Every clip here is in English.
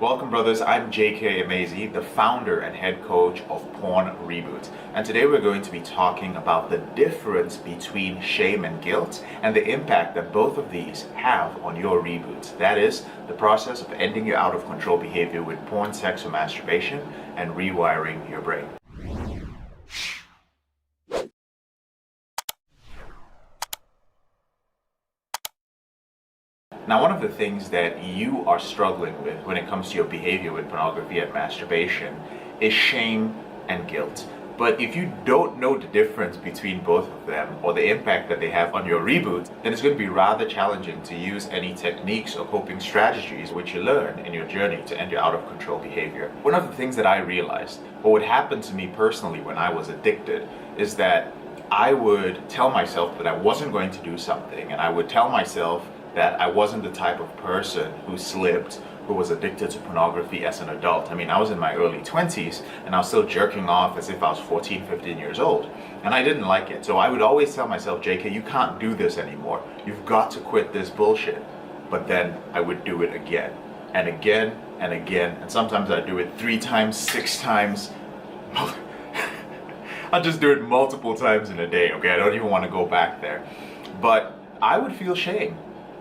Welcome, brothers. I'm JK Amazy, the founder and head coach of PornReboot. And today we're going to be talking about the difference between shame and guilt and the impact that both of these have on your reboot. That is, the process of ending your out of control behavior with porn, sex, or masturbation and rewiring your brain. Now, one of the things that you are struggling with when it comes to your behavior with pornography and masturbation is shame and guilt. But if you don't know the difference between both of them or the impact that they have on your reboot, then it's going to be rather challenging to use any techniques or coping strategies which you learn in your journey to end your out of control behavior. One of the things that I realized, or what happened to me personally when I was addicted, is that I would tell myself that I wasn't going to do something, and I would tell myself that I wasn't the type of person who slipped, who was addicted to pornography as an adult. I mean, I was in my early 20s and I was still jerking off as if I was 14, 15 years old. And I didn't like it. So I would always tell myself, JK, you can't do this anymore. You've got to quit this bullshit. But then I would do it again and again and again. And sometimes I'd do it 3 times, 6 times. I'd just do it multiple times in a day, okay? I don't even want to go back there. But I would feel shame.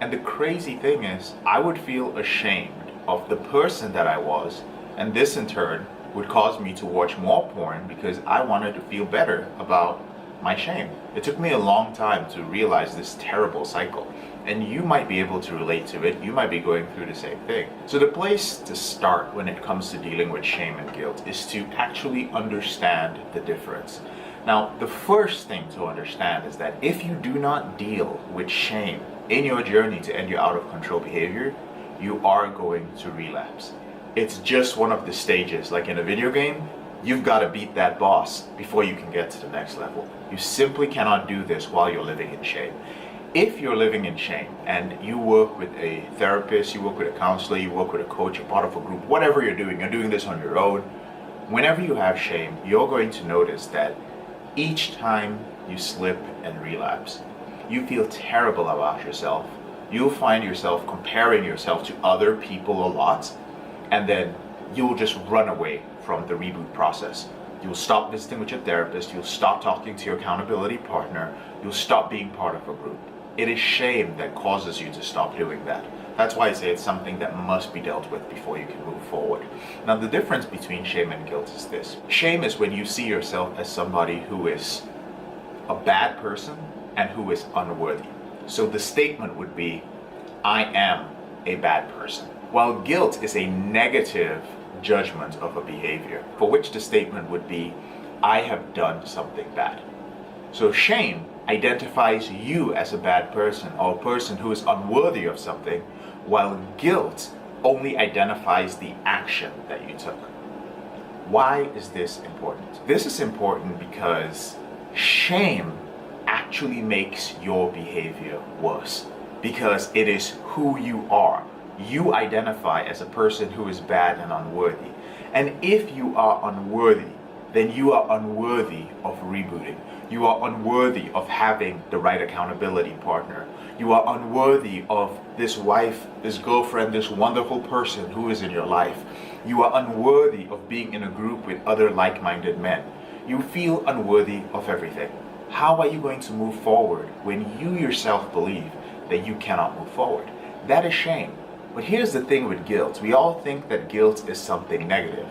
And the crazy thing is, I would feel ashamed of the person that I was, and this in turn would cause me to watch more porn because I wanted to feel better about my shame. It took me a long time to realize this terrible cycle, and you might be able to relate to it. You might be going through the same thing. So the place to start when it comes to dealing with shame and guilt is to actually understand the difference. Now, the first thing to understand is that if you do not deal with shame in your journey to end your out of control behavior, you are going to relapse. It's just one of the stages. Like in a video game, you've got to beat that boss before you can get to the next level. You simply cannot do this while you're living in shame. If you're living in shame and you work with a therapist, you work with a counselor, you work with a coach, you're part of a group, whatever you're doing this on your own, whenever you have shame, you're going to notice that each time you slip and relapse, you feel terrible about yourself. You'll find yourself comparing yourself to other people a lot, and then you'll just run away from the reboot process. You'll stop visiting with your therapist, you'll stop talking to your accountability partner, you'll stop being part of a group. It is shame that causes you to stop doing that. That's why I say it's something that must be dealt with before you can move forward. Now, the difference between shame and guilt is this. Shame is when you see yourself as somebody who is a bad person and who is unworthy. So the statement would be, I am a bad person. While guilt is a negative judgment of a behavior, for which the statement would be, I have done something bad. So shame identifies you as a bad person or a person who is unworthy of something, while guilt only identifies the action that you took. Why is this important? This is important because shame actually makes your behavior worse because it is who you are. You identify as a person who is bad and unworthy. And if you are unworthy, then you are unworthy of rebooting. You are unworthy of having the right accountability partner. You are unworthy of this wife, this girlfriend, this wonderful person who is in your life. You are unworthy of being in a group with other like-minded men. You feel unworthy of everything. How are you going to move forward when you yourself believe that you cannot move forward? That is shame. But here's the thing with guilt. We all think that guilt is something negative.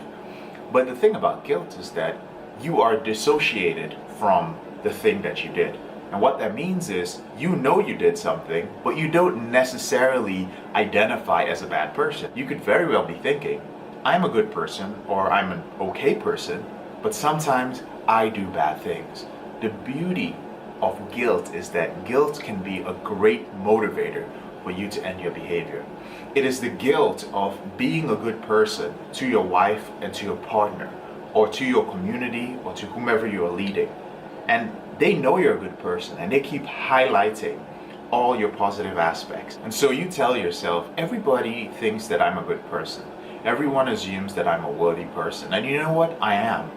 But the thing about guilt is that you are dissociated from the thing that you did. And what that means is you know you did something, but you don't necessarily identify as a bad person. You could very well be thinking, I'm a good person or I'm an okay person, but sometimes I do bad things. The beauty of guilt is that guilt can be a great motivator for you to end your behavior. It is the guilt of being a good person to your wife and to your partner, or to your community, or to whomever you are leading. And they know you're a good person, and they keep highlighting all your positive aspects. And so you tell yourself, everybody thinks that I'm a good person. Everyone assumes that I'm a worthy person. And you know what? I am.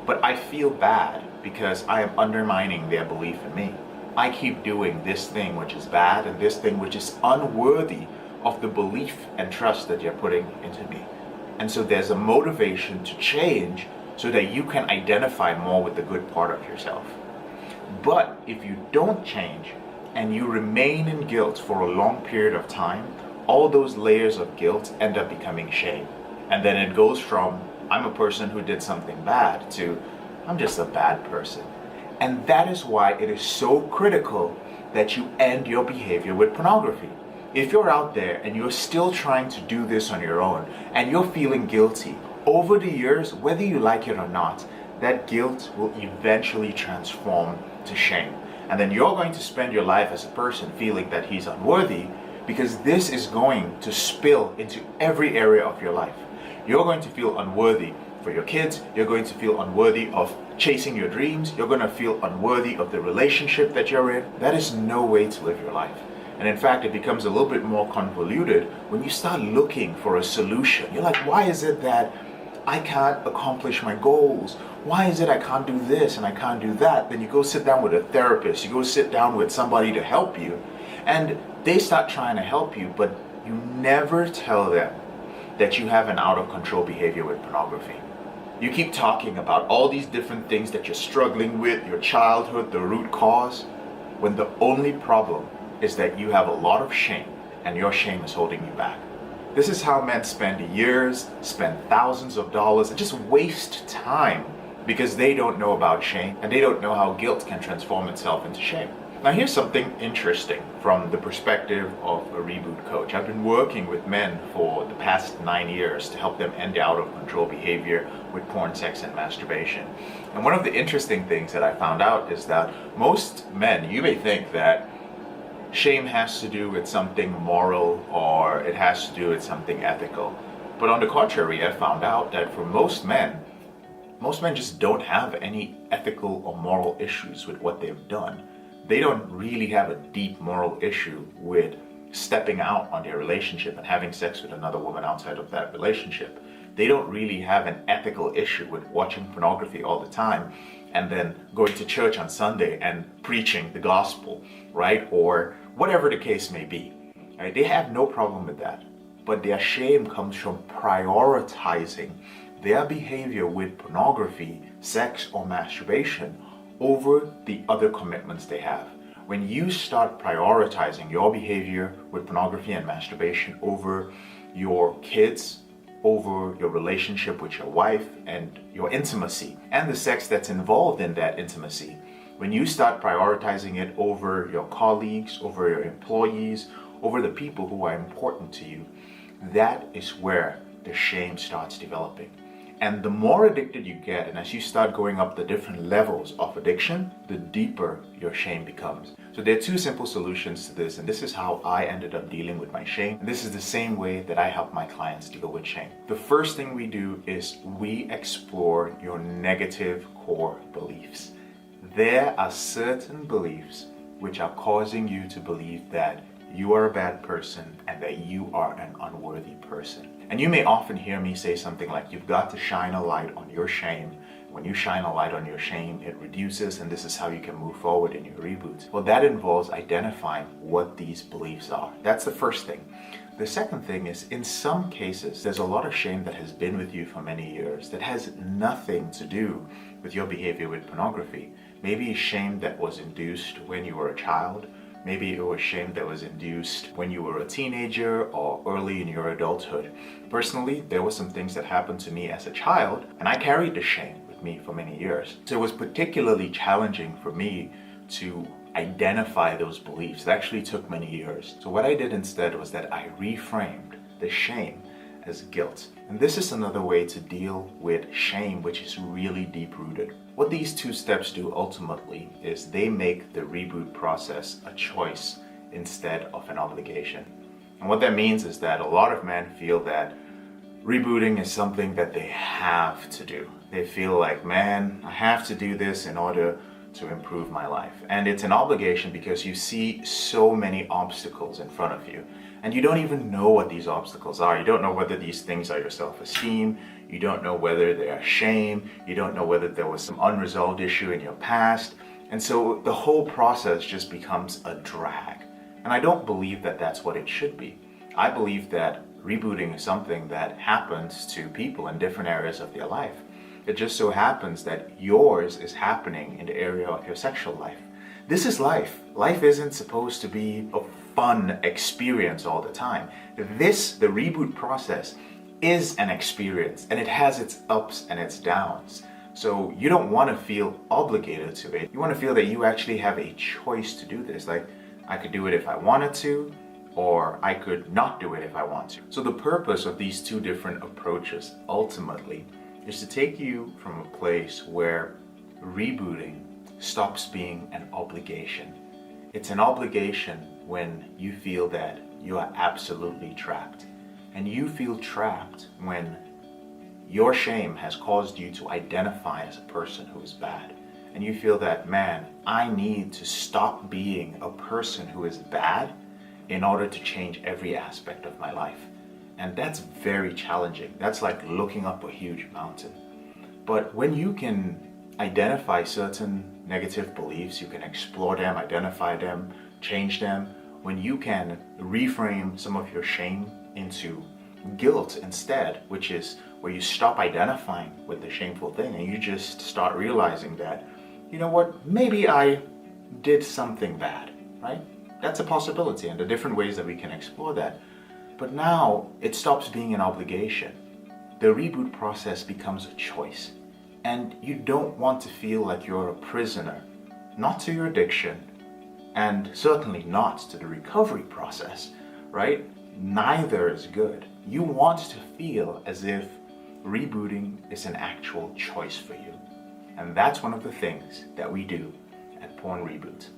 But I feel bad because I am undermining their belief in me. I keep doing this thing which is bad and this thing which is unworthy of the belief and trust that you're putting into me. And so there's a motivation to change so that you can identify more with the good part of yourself. But if you don't change and you remain in guilt for a long period of time, all those layers of guilt end up becoming shame. And then it goes from, I'm a person who did something bad, to, I'm just a bad person. And that is why it is so critical that you end your behavior with pornography. If you're out there and you're still trying to do this on your own and you're feeling guilty, over the years, whether you like it or not, that guilt will eventually transform to shame. And then you're going to spend your life as a person feeling that he's unworthy, because this is going to spill into every area of your life. You're going to feel unworthy for your kids. You're going to feel unworthy of chasing your dreams. You're going to feel unworthy of the relationship that you're in. That is no way to live your life. And in fact, it becomes a little bit more convoluted when you start looking for a solution. You're like, why is it that I can't accomplish my goals? Why is it I can't do this and I can't do that? Then you go sit down with a therapist. You go sit down with somebody to help you. And they start trying to help you, but you never tell them that you have an out-of-control behavior with pornography. You keep talking about all these different things that you're struggling with, your childhood, the root cause, when the only problem is that you have a lot of shame, and your shame is holding you back. This is how men spend years, spend thousands of dollars, and just waste time because they don't know about shame, and they don't know how guilt can transform itself into shame. Now here's something interesting from the perspective of a reboot coach. I've been working with men for the past 9 years to help them end out of control behavior with porn, sex, and masturbation. And one of the interesting things that I found out is that most men, you may think that shame has to do with something moral or it has to do with something ethical. But on the contrary, I found out that for most men just don't have any ethical or moral issues with what they've done. They don't really have a deep moral issue with stepping out on their relationship and having sex with another woman outside of that relationship. They don't really have an ethical issue with watching pornography all the time and then going to church on Sunday and preaching the gospel, right? Or whatever the case may be. Right? They have no problem with that. But their shame comes from prioritizing their behavior with pornography, sex, or masturbation over the other commitments they have. When you start prioritizing your behavior with pornography and masturbation over your kids, over your relationship with your wife and your intimacy and the sex that's involved in that intimacy, when you start prioritizing it over your colleagues, over your employees, over the people who are important to you, that is where the shame starts developing. And the more addicted you get, and as you start going up the different levels of addiction, the deeper your shame becomes. So there are two simple solutions to this, and this is how I ended up dealing with my shame. And this is the same way that I help my clients deal with shame. The first thing we do is we explore your negative core beliefs. There are certain beliefs which are causing you to believe that you are a bad person and that you are an unworthy person. And you may often hear me say something like, you've got to shine a light on your shame. When you shine a light on your shame, it reduces, and this is how you can move forward in your reboot. Well, that involves identifying what these beliefs are. That's the first thing. The second thing is, in some cases, there's a lot of shame that has been with you for many years that has nothing to do with your behavior with pornography. Maybe a shame that was induced when you were a child. Maybe it was shame that was induced when you were a teenager or early in your adulthood. Personally, there were some things that happened to me as a child, and I carried the shame with me for many years. So it was particularly challenging for me to identify those beliefs. It actually took many years. So what I did instead was that I reframed the shame as guilt. And this is another way to deal with shame, which is really deep-rooted. What these two steps do ultimately is they make the reboot process a choice instead of an obligation. And what that means is that a lot of men feel that rebooting is something that they have to do. They feel like, man, I have to do this in order to improve my life. And it's an obligation because you see so many obstacles in front of you. And you don't even know what these obstacles are. You don't know whether these things are your self-esteem. You don't know whether they are shame. You don't know whether there was some unresolved issue in your past. And so the whole process just becomes a drag. And I don't believe that that's what it should be. I believe that rebooting is something that happens to people in different areas of their life. It just so happens that yours is happening in the area of your sexual life. This is life. Life isn't supposed to be a fun experience all the time. The reboot process, is an experience, and it has its ups and its downs. So you don't want to feel obligated to it. You want to feel that you actually have a choice to do this. Like, I could do it if I wanted to, or I could not do it if I want to. So the purpose of these two different approaches ultimately is to take you from a place where rebooting stops being an obligation. It's an obligation when you feel that you are absolutely trapped. And you feel trapped when your shame has caused you to identify as a person who is bad. And you feel that, man, I need to stop being a person who is bad in order to change every aspect of my life. And that's very challenging. That's like looking up a huge mountain. But when you can identify certain negative beliefs, you can explore them, identify them, change them. When you can reframe some of your shame into guilt instead, which is where you stop identifying with the shameful thing and you just start realizing that, you know what, maybe I did something bad, right? That's a possibility, and the different ways that we can explore that. But now it stops being an obligation. The reboot process becomes a choice. And you don't want to feel like you're a prisoner, not to your addiction, and certainly not to the recovery process, right? Neither is good. You want to feel as if rebooting is an actual choice for you. And that's one of the things that we do at PornReboot.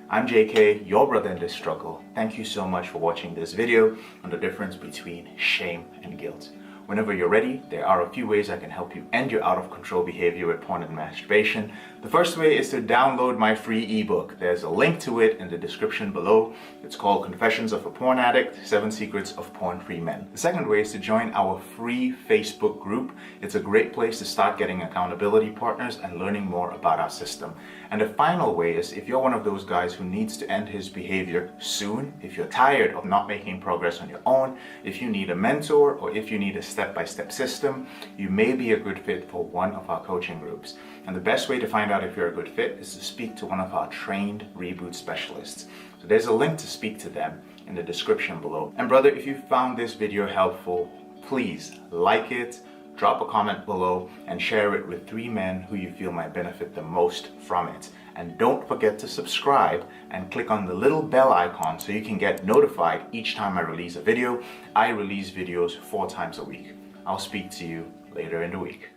I'm JK, your brother in this struggle. Thank you so much for watching this video on the difference between shame and guilt. Whenever you're ready, there are a few ways I can help you end your out-of-control behavior with porn and masturbation. The first way is to download my free ebook. There's a link to it in the description below. It's called Confessions of a Porn Addict, 7 Secrets of Porn-Free Men. The second way is to join our free Facebook group. It's a great place to start getting accountability partners and learning more about our system. And the final way is, if you're one of those guys who needs to end his behavior soon, if you're tired of not making progress on your own, if you need a mentor, or if you need a step-by-step system, you may be a good fit for one of our coaching groups. And the best way to find out if you're a good fit is to speak to one of our trained reboot specialists. So there's a link to speak to them in the description below. And brother, if you found this video helpful, please like it, drop a comment below, and share it with 3 men who you feel might benefit the most from it. And don't forget to subscribe and click on the little bell icon so you can get notified each time I release a video. I release videos 4 times a week. I'll speak to you later in the week.